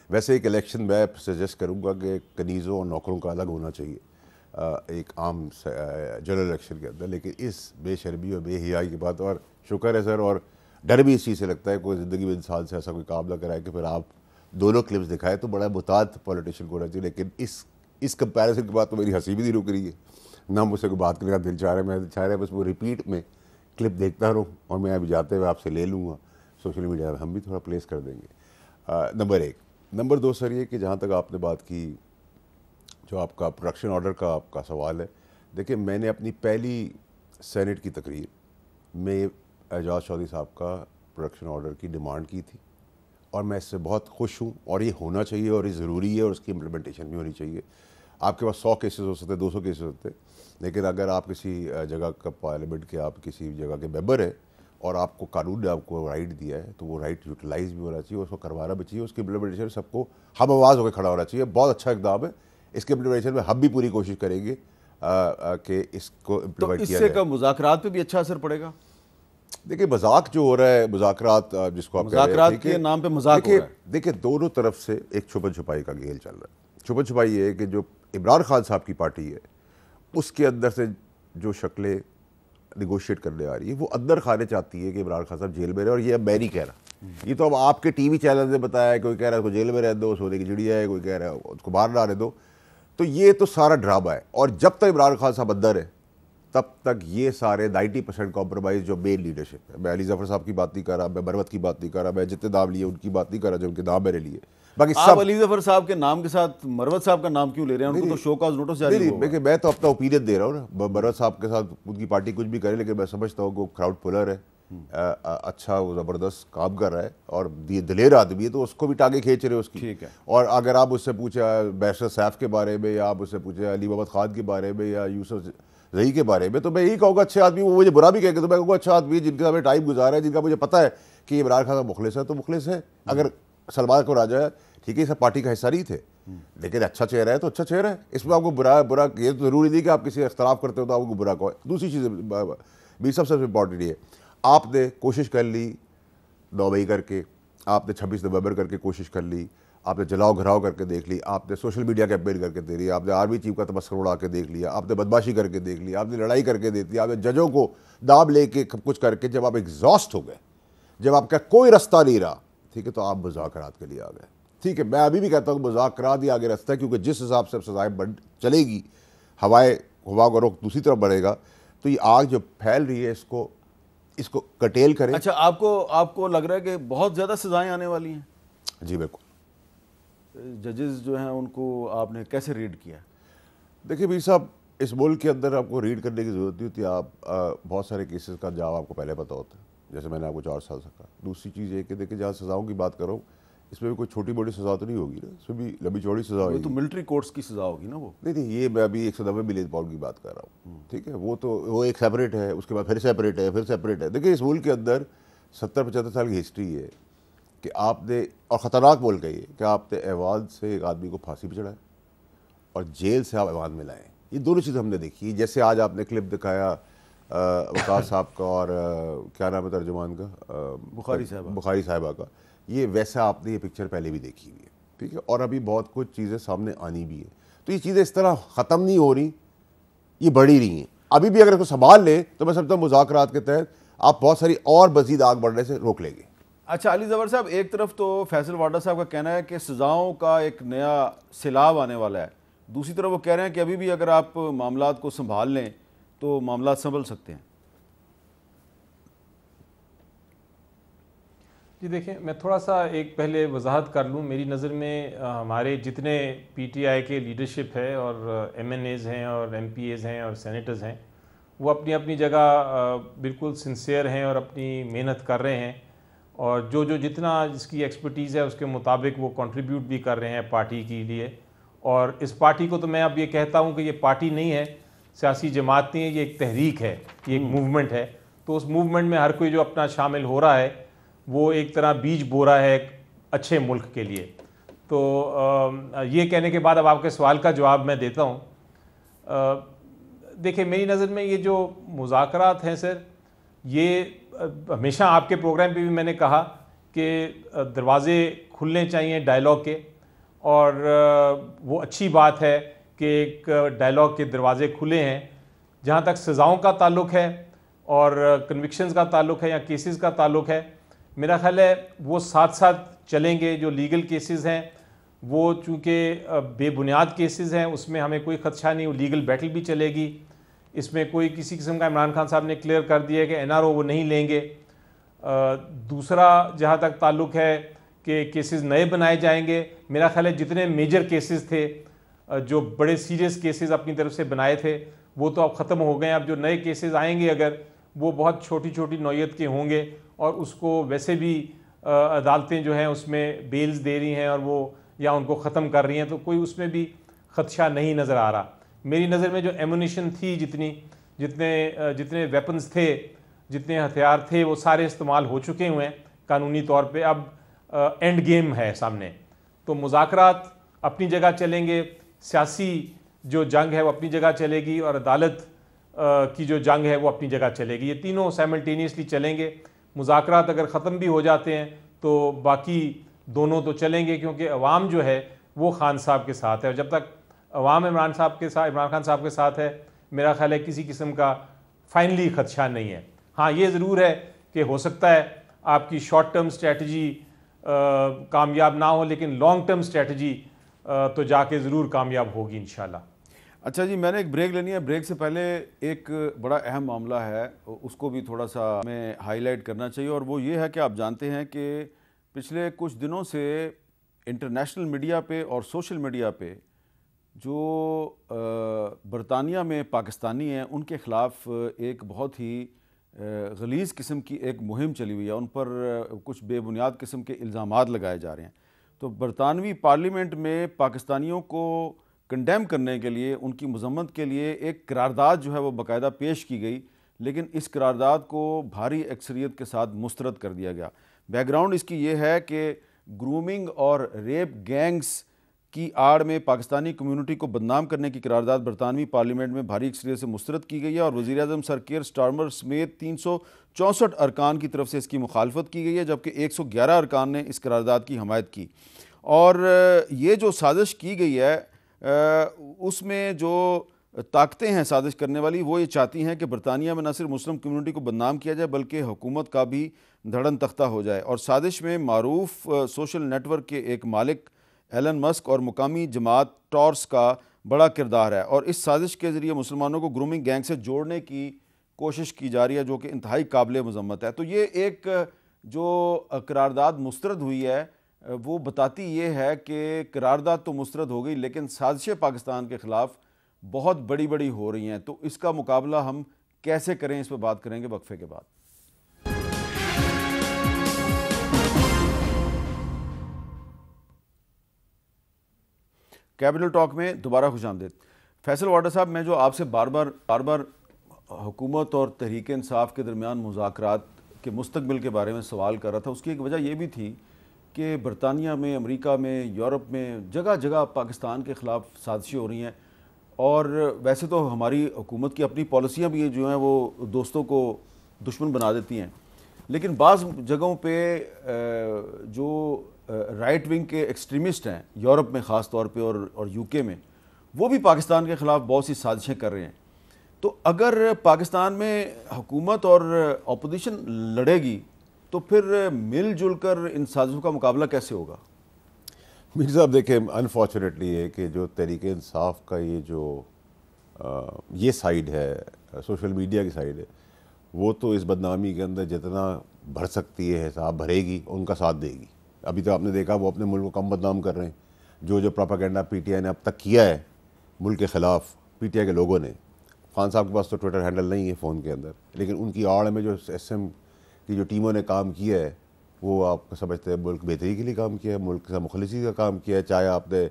वैसे एक इलेक्शन मैं सजेस्ट करूँगा कि कनीज़ों और नौकरों का अलग होना चाहिए एक आम जनरल इलेक्शन के अंदर। लेकिन इस बेशर्मी और बेहयाई के बाद, और शुक्र है सर, और डर भी इस चीज़ से लगता है कोई ज़िंदगी में इंसान से ऐसा कोई काम ना कराए कि फिर आप दोनों क्लिप्स दिखाए, तो बड़ा मुताद पॉलिटिशियन को होना चाहिए। लेकिन इस कंपैरिजन के बाद तो मेरी हंसी भी नहीं रुक रही है, ना मुझसे कोई बात करने का दिल चाह रहा है। मैं चाह रहा है बस वो रिपीट में क्लिप देखता रहूँ, और मैं अभी जाते हुए आपसे ले लूँगा, सोशल मीडिया पर हम भी थोड़ा प्लेस कर देंगे। नंबर 1। नंबर 2 सर, ये कि जहाँ तक आपने बात की, जो आपका प्रोडक्शन ऑर्डर का आपका सवाल है, देखिए मैंने अपनी पहली सेनेट की तकरीर में एजाज चौधरी साहब का प्रोडक्शन ऑर्डर की डिमांड की थी, और मैं इससे बहुत खुश हूँ, और ये होना चाहिए और ये ज़रूरी है, और उसकी इम्प्लीमेंटेशन भी होनी चाहिए। आपके पास 100 केसेस हो सकते हैं, 200 केसेस होते हैं, लेकिन अगर आप किसी जगह का पार्लियामेंट के, आप किसी जगह के मेंबर हैं और आपको कानून ने आपको राइट दिया है, तो वो राइट यूटिलाइज भी होना चाहिए, उसको करवाना भी चाहिए, उसकी इम्प्लीमेंटेशन सबको हम आवाज़ होकर खड़ा होना चाहिए। बहुत अच्छा इकदाम है, इसके इम्प्लीमेंटेशन में हम भी पूरी कोशिश करेंगे कि इसको इम्प्लीमेंट किया जाए। इससे मुज़ाकरात पे भी अच्छा असर पड़ेगा? देखिए, मजाक जो हो रहा है, मुज़ाकरात जिसको आप मुज़ाकरात के नाम पे मजाक हो रहा है। देखिए दोनों तरफ से एक छुपन छुपाई का खेल चल रहा है। छुपन छुपाई ये है कि जो इमरान खान साहब की पार्टी है, उसके अंदर से जो शक्लें निगोशिएट करने आ रही है, वो अंदर खाने चाहती है कि इमरान खान साहब जेल में रहे। और ये अब मैं नहीं कह रहा, ये तो अब आपके टीवी चैनल ने बताया है। कोई कह रहा है उसको जेल में रह दो, सोने की चिड़िया है, कोई कह रहा है उसको बाहर ना आने दो। तो ये तो सारा ड्रामा है, और जब तक इमरान खान साहब अंदर है तब तक ये सारे 90% कॉम्प्रोमाइज़ जो मेन लीडरशिप है, मैं अली जफर साहब की बात नहीं कर रहा, मैं मरवत की बात नहीं कर रहा, मैं जितने नाम लिए उनकी बात नहीं कर रहा जो उनके नाम मैंने लिए। बाकी आप अली जफर साहब के नाम के साथ मरवत साहब का नाम क्यों ले रहे हैं? उनको तो शो कॉज नोटिस जारी हुआ है। देखिए, मैं तो अपना ओपिनियन दे रहा हूँ ना। मरवत साहब के साथ उनकी पार्टी कुछ भी करे, लेकिन मैं समझता हूँ वो क्राउड पुलर है, अच्छा, वो ज़बरदस्त काम कर रहा है और दिलेर आदमी है, तो उसको भी टांगे खींच रहे उसकी। ठीक है। और अगर आप उससे पूछे बैरिस्टर सैफ के बारे में, या आप उससे पूछे अली मोहम्मद खान के बारे में, या यूसुफ जही के बारे में, तो मैं यही कहूँगा अच्छे आदमी। वो मुझे बुरा भी कहेंगे तो मैं कहूँगा अच्छा आदमी, जिनके साथ टाइम गुजारा है, जिनका मुझे पता है कि इमरान खान साहब मुखलिस है, तो मुखलिस है। अगर सलमान को राजा है, ठीक है, सब पार्टी का हिस्सा नहीं थे, लेकिन अच्छा चेहरा है तो अच्छा चेहरा है। इसमें आपको बुरा ये तो ज़रूरी नहीं कि आप किसी इख्तलाफ करते हो तो आपको बुरा कहो। दूसरी चीज़ भी सबसे इम्पॉर्टेंट ये, आपने कोशिश कर ली 9 मई करके, आपने 26 नवंबर करके कोशिश कर ली, आपने जलाओ घराव करके देख ली, आपने सोशल मीडिया कैंपेन करके दे रही, आपने आर्मी चीफ का तमस्कर उड़ा के देख लिया, आपने बदमाशी करके देख लिया, आपने लड़ाई करके देख लिया, आपने जजों को दाब लेके कुछ करके, जब आप एग्जॉस्ट हो गए, जब आपका कोई रास्ता नहीं रहा, ठीक है, तो आप मुज़ाकरात के लिए आ गए। ठीक है, मैं अभी भी कहता हूँ मुज़ाकरात ही आगे रास्ता है, क्योंकि जिस हिसाब से सजाएं बढ़ चलेगी, हवा का रुख दूसरी तरफ बढ़ेगा, तो ये आग जो फैल रही है इसको कटेल करें। अच्छा, आपको लग रहा है कि बहुत ज़्यादा सजाएं आने वाली हैं? जी बिल्कुल। जजेस जो हैं उनको आपने कैसे रीड किया? देखिए मीर साहब, इस मुल्क के अंदर आपको रीड करने की ज़रूरत नहीं होती। आप बहुत सारे केसेस का जवाब आपको पहले पता होता है, जैसे मैंने आपको 4 साल से कहा। दूसरी चीज़ ये कि देखिए, जहाँ सज़ाओं की बात करो, इसमें भी कोई छोटी बड़ी सज़ा तो नहीं होगी ना, इसमें भी लंबी चौड़ी सज़ा होगी। तो मिलिट्री कोर्ट्स की सज़ा होगी ना वो? नहीं, ये मैं अभी 190 मिलियन पाउंड की बात कर रहा हूँ, ठीक है। वो एक सेपरेट है, उसके बाद फिर सेपरेट है, फिर सेपरेट है। देखिए, इस मुल्क के अंदर 70-75 साल की हिस्ट्री है कि आपने, और ख़तरनाक मुल्क है ये, कि आपने ऐवान से एक आदमी को फांसी पर चढ़ाया और जेल से आप ऐवान में लाएँ। ये दोनों चीज़ हमने देखी। जैसे आज आपने क्लिप दिखाया वक़ार साहब का और क्या नाम है तर्जुमान का, बुखारी साहिबा का, ये वैसा आपने ये पिक्चर पहले भी देखी हुई है, ठीक है। और अभी बहुत कुछ चीज़ें सामने आनी भी है। तो ये चीज़ें इस तरह ख़त्म नहीं हो रही, ये बढ़ी रही हैं। अभी भी अगर इसको संभाल ले तो मैं समझता हूँ मुज़ाकरात के तहत आप बहुत सारी और मज़ीद आग बढ़ने से रोक लेंगे। अच्छा अली ज़फ़र साहब, एक तरफ तो फैसल वाडा साहब का कहना है कि सज़ाओं का एक नया सिलाब आने वाला है, दूसरी तरफ वो कह रहे हैं कि अभी भी अगर आप मामलात को संभाल लें तो मामलात संभल सकते हैं। जी देखिए, मैं थोड़ा सा एक पहले वजाहत कर लूँ। मेरी नज़र में हमारे जितने पीटीआई के लीडरशिप है और एमएनएज़ हैं और एमपीएज़ हैं और सेनेटर्स हैं, वो अपनी अपनी जगह बिल्कुल सिंसियर हैं और अपनी मेहनत कर रहे हैं, और जो जितना जिसकी एक्सपर्टीज़ है उसके मुताबिक वो कंट्रीब्यूट भी कर रहे हैं पार्टी के लिए। और इस पार्टी को तो मैं अब ये कहता हूँ कि ये पार्टी नहीं है, सियासी जमात नहीं है, ये एक तहरीक है, ये एक मूवमेंट है। तो उस मूवमेंट में हर कोई जो अपना शामिल हो रहा है वो एक तरह बीज बो रहा है एक अच्छे मुल्क के लिए। तो ये कहने के बाद अब आपके सवाल का जवाब मैं देता हूँ। देखिए, मेरी नज़र में ये जो मुज़ाकरात हैं सर, ये हमेशा आपके प्रोग्राम पे भी मैंने कहा कि दरवाज़े खुलने चाहिए डायलॉग के, और वो अच्छी बात है कि एक डायलॉग के दरवाज़े खुले हैं। जहाँ तक सज़ाओं का ताल्लुक़ है और कन्विक्शंस का ताल्लुक़ है या केसेस का ताल्लुक़ है, मेरा ख्याल है वो साथ साथ चलेंगे। जो लीगल केसेस हैं वो चूँकि बेबुनियाद केसेस हैं, उसमें हमें कोई ख़दशा नहीं, वो लीगल बैटल भी चलेगी। इसमें कोई किसी किस्म का, इमरान खान साहब ने क्लियर कर दिया है कि एनआरओ वो नहीं लेंगे। दूसरा, जहाँ तक ताल्लुक़ है कि केसेस नए बनाए जाएंगे, मेरा ख्याल है जितने मेजर केसेस थे, जो बड़े सीरियस केसेस अपनी तरफ से बनाए थे, वो तो अब ख़त्म हो गए। अब जो नए केसेस आएंगे अगर, वो बहुत छोटी छोटी नौयत के होंगे, और उसको वैसे भी अदालतें जो हैं उसमें बेल्स दे रही हैं और वो या उनको ख़त्म कर रही हैं, तो कोई उसमें भी ख़दशा नहीं नज़र आ रहा। मेरी नज़र में जो एमुनिशन थी, जितने वेपन्स थे, जितने हथियार थे, वो सारे इस्तेमाल हो चुके हुए हैं कानूनी तौर पे। अब एंड गेम है सामने। तो मुज़ाकरात अपनी जगह चलेंगे, सियासी जो जंग है वो अपनी जगह चलेगी, और अदालत की जो जंग है वो अपनी जगह चलेगी। ये तीनों साइमल्टेनियसली चलेंगे। मुज़ाकरात अगर ख़त्म भी हो जाते हैं तो बाकी दोनों तो चलेंगे, क्योंकि अवाम जो है वो खान साहब के साथ है, और जब तक अवाम इमरान खान साहब के साथ है, मेरा ख्याल है किसी किस्म का फाइनली ख़दशा नहीं है। हाँ, ये ज़रूर है कि हो सकता है आपकी शॉर्ट टर्म स्ट्रैटेजी कामयाब ना हो, लेकिन लॉन्ग टर्म स्ट्रैटेजी तो जाके ज़रूर कामयाब होगी इंशाल्लाह। अच्छा जी, मैंने एक ब्रेक लेनी है। ब्रेक से पहले एक बड़ा अहम मामला है, उसको भी थोड़ा सा हमें हाईलाइट करना चाहिए, और वो ये है कि आप जानते हैं कि पिछले कुछ दिनों से इंटरनेशनल मीडिया पे और सोशल मीडिया पे जो बरतानिया में पाकिस्तानी हैं उनके ख़िलाफ़ एक बहुत ही गलीज़ किस्म की एक मुहिम चली हुई है। उन पर कुछ बेबुनियाद किस्म के इल्ज़ामात लगाए जा रहे हैं। तो बरतानवी पार्लियामेंट में पाकिस्तानियों को कंडेम करने के लिए, उनकी मज़म्मत के लिए एक करारदाद जो है वो बाकायदा पेश की गई, लेकिन इस करारदाद को भारी अक्सरियत के साथ मुस्तरद कर दिया गया। बैकग्राउंड इसकी ये है कि ग्रूमिंग और रेप गैंग्स की आड़ में पाकिस्तानी कम्यूनिटी को बदनाम करने की करारदाद बरतानवी पार्लियामेंट में भारी अक्सरियत से मुस्तरद की गई है, और वज़ीर-ए-आज़म सर कीर स्टारमर समेत 364 अरकान की तरफ से इसकी मुखालफत की गई है, जबकि 111 अरकान ने इस करारदाद की हमायत की। और ये जो साजिश की गई है उसमें जो ताकतें हैं साजिश करने वाली, वो ये चाहती हैं कि बरतानिया में न सिर्फ मुस्लिम कम्यूनिटी को बदनाम किया जाए बल्कि हुकूमत का भी धड़न तख्ता हो जाए। और साजिश में मारूफ सोशल नेटवर्क के एक मालिक एलन मस्क और मुकामी जमात टॉर्स का बड़ा किरदार है, और इस साजिश के ज़रिए मुसलमानों को ग्रूमिंग गैंग से जोड़ने की कोशिश की जा रही है, जो कि इंतहाई काबिल मज़म्मत है। तो ये एक जो करारदाद मुस्तरद हुई है, वो बताती ये है कि करारदाद तो मुस्तरद हो गई, लेकिन साजिशें पाकिस्तान के ख़िलाफ़ बहुत बड़ी बड़ी हो रही हैं। तो इसका मुकाबला हम कैसे करें, इस पर बात करेंगे वक्फे के बाद। कैपिटल टॉक में दोबारा खुशामदीद। फैसल वाडा साहब, मैं जो आपसे बार बार हुकूमत और तहरीक इंसाफ के दरमियान मुज़ाकरात के मुस्तकबिल के बारे में सवाल कर रहा था, उसकी एक वजह यह भी थी कि बरतानिया में, अमेरिका में, यूरोप में जगह जगह पाकिस्तान के ख़िलाफ़ साजिशें हो रही हैं। और वैसे तो हमारी हुकूमत की अपनी पॉलिसियाँ भी जो हैं वो दोस्तों को दुश्मन बना देती हैं, लेकिन बाज़ जगहों पे जो राइट विंग के एक्सट्रीमिस्ट हैं यूरोप में ख़ास तौर पे और यूके में, वो भी पाकिस्तान के ख़िलाफ़ बहुत सी साजिशें कर रहे हैं। तो अगर पाकिस्तान में हुकूमत और अपोजिशन लड़ेगी तो फिर मिलजुल कर इन साजिशों का मुकाबला कैसे होगा? मीर साहब देखें, अनफॉर्चुनेटली है कि जो तहरीक इंसाफ का ये साइड है, सोशल मीडिया की साइड है, वो तो इस बदनामी के अंदर जितना भर सकती है हिसाब भरेगी, उनका साथ देगी। अभी तो आपने देखा वो अपने मुल्क को कम बदनाम कर रहे हैं। जो प्रोपेगेंडा पीटीआई ने अब तक किया है मुल्क के ख़िलाफ़, पीटीआई के लोगों ने, खान साहब के पास तो ट्विटर हैंडल नहीं है फ़ोन के अंदर, लेकिन उनकी आड़ में जो एसएम की जो टीमों ने काम किया है, वो आप समझते हैं मुल्क बेहतरी के लिए काम किया है, मुल्क से मुखलिसी का काम किया है। चाहे आपने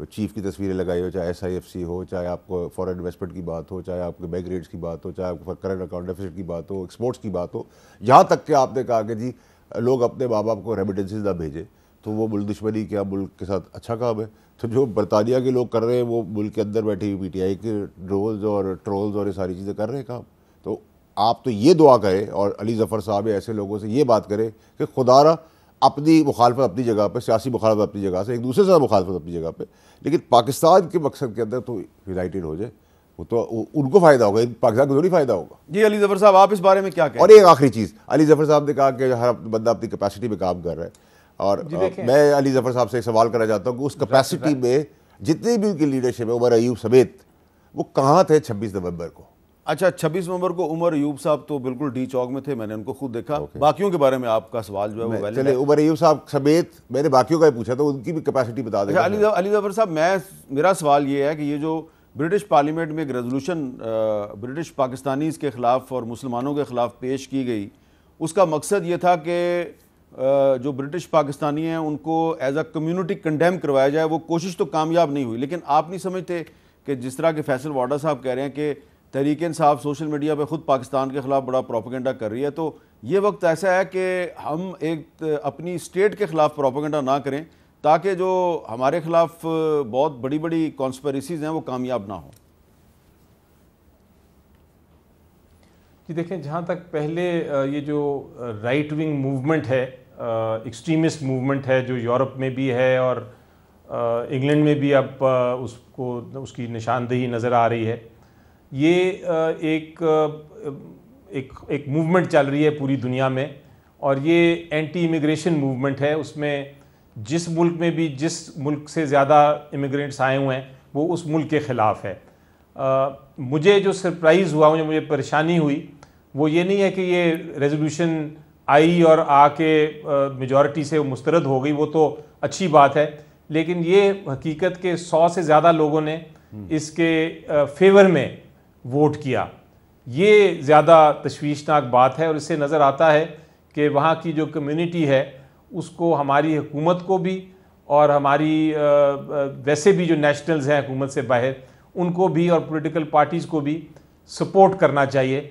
चीफ़ की तस्वीरें लगाई हो, चाहे SIFC हो, चाहे आपको फॉरेन इन्वेस्टमेंट की बात हो, चाहे आपके बैंक रेट्स की बात हो, चाहे आपको करंट अकाउंट डेफिसिट की बात हो, एक्सपोर्ट्स की बात हो, यहाँ तक कि आपने कहा कि जी लोग अपने माँ बाप को रेमिटेंसेज ना भेजें, तो वो मुल्क दुश्मनी क्या मुल्क के साथ अच्छा काम है। तो जो बरतानिया के लोग कर रहे हैं वो मुल्क के अंदर बैठी हुई पीटीआई के ड्रोल्स और ट्रोल्स और ये सारी चीज़ें कर रहे हैं काम। तो आप तो ये दुआ करें और अली ज़फ़र साहब ऐसे लोगों से ये बात करें कि खुदारा अपनी मुखालफत अपनी जगह पे, सियासी मुखालफत अपनी जगह से, एक दूसरे से मुखालफत अपनी जगह पे, लेकिन पाकिस्तान के मकसद के अंदर तो यूनाइटेड हो जाए, वो तो उनको फ़ायदा होगा, पाकिस्तान को थोड़ी फ़ायदा होगा। जी अली ज़फ़र साहब, आप इस बारे में क्या कहें? और एक आखिरी चीज़, अली ज़फ़र साहब ने कहा कि हर बंदा अपनी कैपेसिटी में काम कर रहा है, और मैं अली ज़फ़र साहब से एक सवाल करना चाहता हूँ कि उस कैपेसिटी में जितनी भी उनकी लीडरशिप है, उमर अयूब समेत, वो कहाँ थे 26 नवंबर को? अच्छा, 26 नवंबर को उमर अयूब साहब तो बिल्कुल डी चौक में थे, मैंने उनको खुद देखा। बाकियों के बारे में आपका सवाल जो है वो चले, उमर अयूब साहब समेत मैंने बाकियों का ही पूछा, तो उनकी भी कैपेसिटी बता दें। अली ज़फ़र साहब, मेरा सवाल ये है कि ये जो ब्रिटिश पार्लियामेंट में एक रेजोल्यूशन ब्रिटिश पाकिस्तानीज़ के ख़िलाफ़ और मुसलमानों के ख़िलाफ़ पेश की गई, उसका मकसद ये था कि जो ब्रिटिश पाकिस्तानी हैं उनको एज अ कम्युनिटी कंडेम करवाया जाए। वो कोशिश तो कामयाब नहीं हुई, लेकिन आप नहीं समझते कि जिस तरह के फैसल वाडा साहब कह रहे हैं कि तहरीक इंसाफ सोशल मीडिया पे ख़ुद पाकिस्तान के ख़िलाफ़ बड़ा प्रोपेगेंडा कर रही है, तो ये वक्त ऐसा है कि हम एक अपनी स्टेट के ख़िलाफ़ प्रोपेगेंडा ना करें, ताकि जो हमारे ख़िलाफ़ बहुत बड़ी बड़ी कॉन्स्पिरेसीज़ हैं वो कामयाब ना हों। जी देखें, जहाँ तक पहले ये जो राइट विंग मूवमेंट है, एक्सट्रीमिस्ट मूवमेंट है, जो यूरोप में भी है और इंग्लैंड में भी अब उसकी निशानदेही नज़र आ रही है। ये एक मूवमेंट चल रही है पूरी दुनिया में, और ये एंटी इमिग्रेशन मूवमेंट है। उसमें जिस मुल्क में भी जिस मुल्क से ज़्यादा इमिग्रेंट्स आए हुए हैं वो उस मुल्क के ख़िलाफ़ है। मुझे जो सरप्राइज़ हुआ, मुझे परेशानी हुई, वो ये नहीं है कि ये रेजोल्यूशन आई और आके मेजॉरिटी से मुस्तरद हो गई, वो तो अच्छी बात है, लेकिन ये हकीकत के 100 से ज़्यादा लोगों ने इसके फेवर में वोट किया, ये ज़्यादा तशवीशनाक बात है। और इससे नज़र आता है कि वहाँ की जो कम्युनिटी है उसको, हमारी हुकूमत को भी और हमारी वैसे भी जो नेशनल्स हैं हुकूमत से बाहर, उनको भी और पॉलिटिकल पार्टीज़ को भी सपोर्ट करना चाहिए,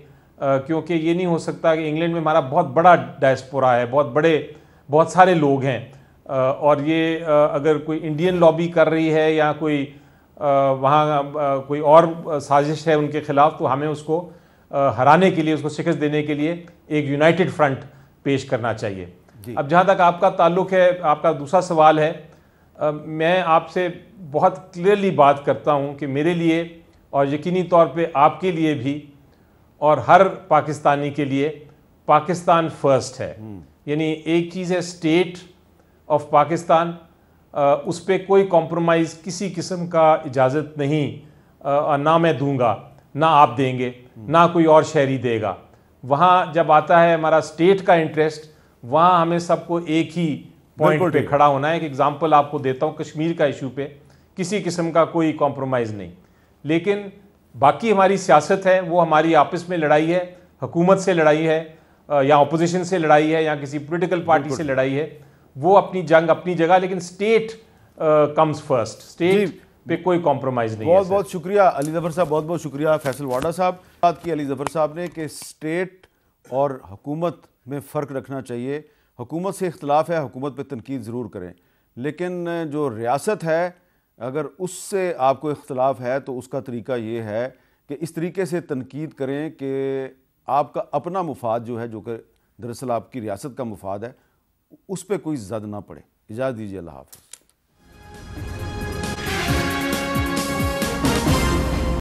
क्योंकि ये नहीं हो सकता कि इंग्लैंड में हमारा बहुत बड़ा डायस्पोरा है, बहुत सारे लोग हैं, और ये अगर कोई इंडियन लॉबी कर रही है या कोई वहाँ कोई और साजिश है उनके ख़िलाफ़, तो हमें उसको हराने के लिए, उसको शिकस्त देने के लिए एक यूनाइटेड फ्रंट पेश करना चाहिए। अब जहाँ तक आपका ताल्लुक़ है, आपका दूसरा सवाल है, मैं आपसे बहुत क्लियरली बात करता हूँ कि मेरे लिए और यकीनी तौर पे आपके लिए भी और हर पाकिस्तानी के लिए पाकिस्तान फ़र्स्ट है। यानी एक चीज़ है स्टेट ऑफ पाकिस्तान, उस पर कोई कॉम्प्रोमाइज़ किसी किस्म का इजाज़त नहीं, ना मैं दूंगा, ना आप देंगे, ना कोई और शहरी देगा। वहाँ जब आता है हमारा स्टेट का इंटरेस्ट, वहाँ हमें सबको एक ही पॉइंट पे खड़ा होना है। एक एग्जांपल आपको देता हूं, कश्मीर का इशू पे किसी किस्म का कोई कॉम्प्रोमाइज़ नहीं, लेकिन बाकी हमारी सियासत है वो हमारी आपस में लड़ाई है, हुकूमत से लड़ाई है या अपोजिशन से लड़ाई है या किसी पॉलिटिकल पार्टी से लड़ाई है, वो अपनी जंग अपनी जगह, लेकिन स्टेट कम्स फर्स्ट, स्टेट पे कोई कॉम्प्रोमाइज़ नहीं है। बहुत बहुत शुक्रिया अली ज़फ़र साहब, बहुत बहुत शुक्रिया फैसल वाडा साहब। बात की अली ज़फ़र साहब ने कि स्टेट और हुकूमत में फ़र्क रखना चाहिए। हुकूमत से इख्तलाफ है, हुकूमत पे तनकीद ज़रूर करें, लेकिन जो रियासत है अगर उससे आपको इख्तलाफ है तो उसका तरीका ये है कि इस तरीके से तनकीद करें कि आपका अपना मुफाद जो है, जो कि दरअसल आपकी रियासत का मुफाद है, उस पर कोई ज़द ना पड़े। इजाज़त दीजिए, अल्लाह हाफ़िज़।